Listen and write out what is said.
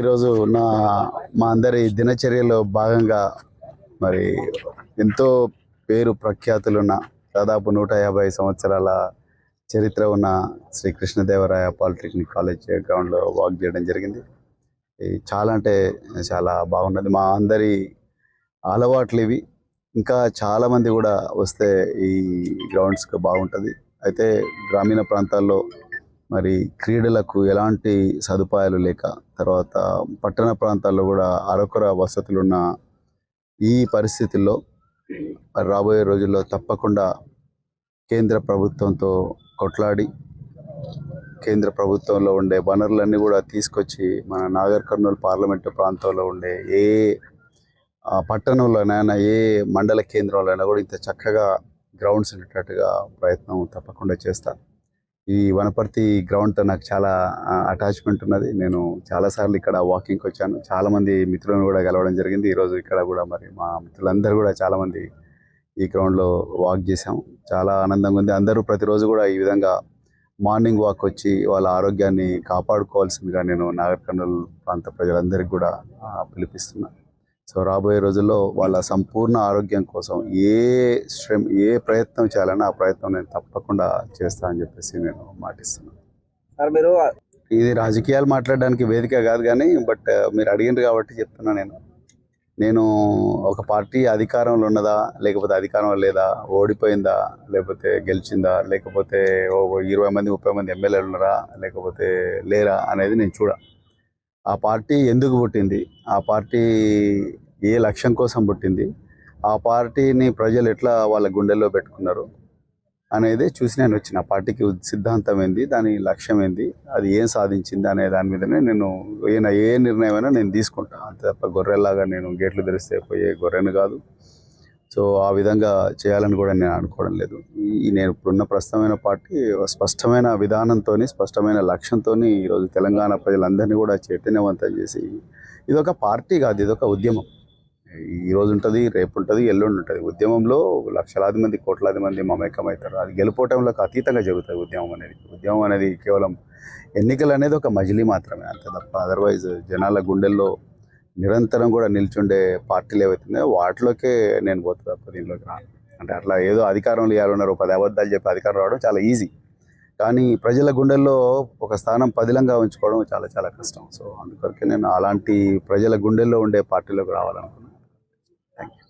ఈరోజు మా అందరి దినచర్యలో భాగంగా మరి ఎంతో పేరు ప్రఖ్యాతులున్న దాదాపు 150 సంవత్సరాల చరిత్ర ఉన్న శ్రీ కృష్ణదేవరాయ పాలిటెక్నిక్ కాలేజ్ గ్రౌండ్లో వాక్ చేయడం జరిగింది. చాలా అంటే చాలా బాగున్నది. మా అందరి అలవాట్లు ఇవి. ఇంకా చాలామంది కూడా వస్తే ఈ గ్రౌండ్స్కి బాగుంటుంది. అయితే గ్రామీణ ప్రాంతాల్లో మరి క్రీడలకు ఎలాంటి సదుపాయాలు లేక, తర్వాత పట్టణ ప్రాంతాల్లో కూడా అరకొర వసతులున్న ఈ పరిస్థితుల్లో రాబోయే రోజుల్లో తప్పకుండా కేంద్ర ప్రభుత్వంతో కొట్లాడి కేంద్ర ప్రభుత్వంలో ఉండే వనరులన్నీ కూడా తీసుకొచ్చి మన నాగర్ కర్నూలు పార్లమెంటు ప్రాంతంలో ఉండే ఏ పట్టణంలోనైనా ఏ మండల కేంద్రంలోనైనా కూడా ఇంత చక్కగా గ్రౌండ్స్ ఉండేటట్టుగా ప్రయత్నం తప్పకుండా చేస్తాను. ఈ వనపర్తి గ్రౌండ్తో నాకు చాలా అటాచ్మెంట్ ఉన్నది. నేను చాలాసార్లు ఇక్కడ వాకింగ్కి వచ్చాను. చాలామంది మిత్రులను కూడా కలవడం జరిగింది. ఈరోజు ఇక్కడ కూడా మరి మా మిత్రులందరూ కూడా చాలామంది ఈ గ్రౌండ్లో వాక్ చేసాం. చాలా ఆనందంగా ఉంది. అందరూ ప్రతిరోజు కూడా ఈ విధంగా మార్నింగ్ వాక్ వచ్చి వాళ్ళ ఆరోగ్యాన్ని కాపాడుకోవాల్సిందిగా నేను నాగర్ కర్నూలు ప్రాంత ప్రజలందరికీ కూడా పిలిపిస్తున్నాను. సో రాబోయే రోజుల్లో వాళ్ళ సంపూర్ణ ఆరోగ్యం కోసం ఏ ప్రయత్నం చేయాలన్నా ఆ ప్రయత్నం నేను తప్పకుండా చేస్తానని చెప్పేసి నేను మాటిస్తున్నాను. సార్, మీరు ఇది రాజకీయాలు మాట్లాడడానికి వేదిక కాదు, కానీ బట్ మీరు అడిగిండ్రు కాబట్టి చెప్తున్నా. నేను ఒక పార్టీ అధికారంలో ఉన్నదా లేకపోతే అధికారంలో లేదా, ఓడిపోయిందా లేకపోతే గెలిచిందా, లేకపోతే 20 మంది 30 మంది ఎమ్మెల్యేలు ఉన్నారా లేకపోతే లేరా అనేది నేను చూడ. ఆ పార్టీ ఎందుకు పుట్టింది, ఆ పార్టీ ఏ లక్ష్యం కోసం పుట్టింది, ఆ పార్టీని ప్రజలు ఎట్లా వాళ్ళ గుండెల్లో పెట్టుకున్నారు అనేది చూసి నేను వచ్చిన. పార్టీకి సిద్ధాంతం ఏంది, దాని లక్ష్యం ఏంది, అది ఏం సాధించింది అనే దాని మీదనే నేను ఏ నిర్ణయమైనా నేను తీసుకుంటా. అంతే తప్ప గొర్రెలాగా నేను గేట్లు తెరిస్తే పోయే గొర్రెను కాదు. సో ఆ విధంగా చేయాలని కూడా నేను అనుకోవడం లేదు. నేను ఇప్పుడున్న ప్రస్తుతమైన పార్టీ స్పష్టమైన విధానంతో, స్పష్టమైన లక్ష్యంతో ఈరోజు తెలంగాణ ప్రజలందరినీ కూడా చైతన్యవంతం చేసి, ఇదొక పార్టీ కాదు, ఇదొక ఉద్యమం. ఈరోజు ఉంటుంది, రేపు ఉంటుంది, ఎల్లుండి ఉంటుంది. ఉద్యమంలో లక్షలాది మంది కోట్లాది మంది మమేకమవుతారు. అది గెలుపోవటంలోకి అతీతంగా జరుగుతుంది ఉద్యమం అనేది కేవలం ఎన్నికలు అనేది ఒక మజిలీ మాత్రమే, అంతే తప్ప అదర్వైజ్ జనాల గుండెల్లో నిరంతరం కూడా నిల్చుండే పార్టీలు ఏవైతున్నాయో వాటిలోకే నేను పోతుంది తప్ప దీనిలోకి రాను. అంటే అట్లా ఏదో అధికారంలో ఇవ్వాలన్నారు 10 అబద్ధాలు చెప్పి అధికారం రావడం చాలా ఈజీ, కానీ ప్రజల గుండెల్లో ఒక స్థానం పదిలంగా ఉంచుకోవడం చాలా చాలా కష్టం. సో అందుకొరకే నేను అలాంటి ప్రజల గుండెల్లో ఉండే పార్టీలోకి రావాలనుకున్నాను. Thank you.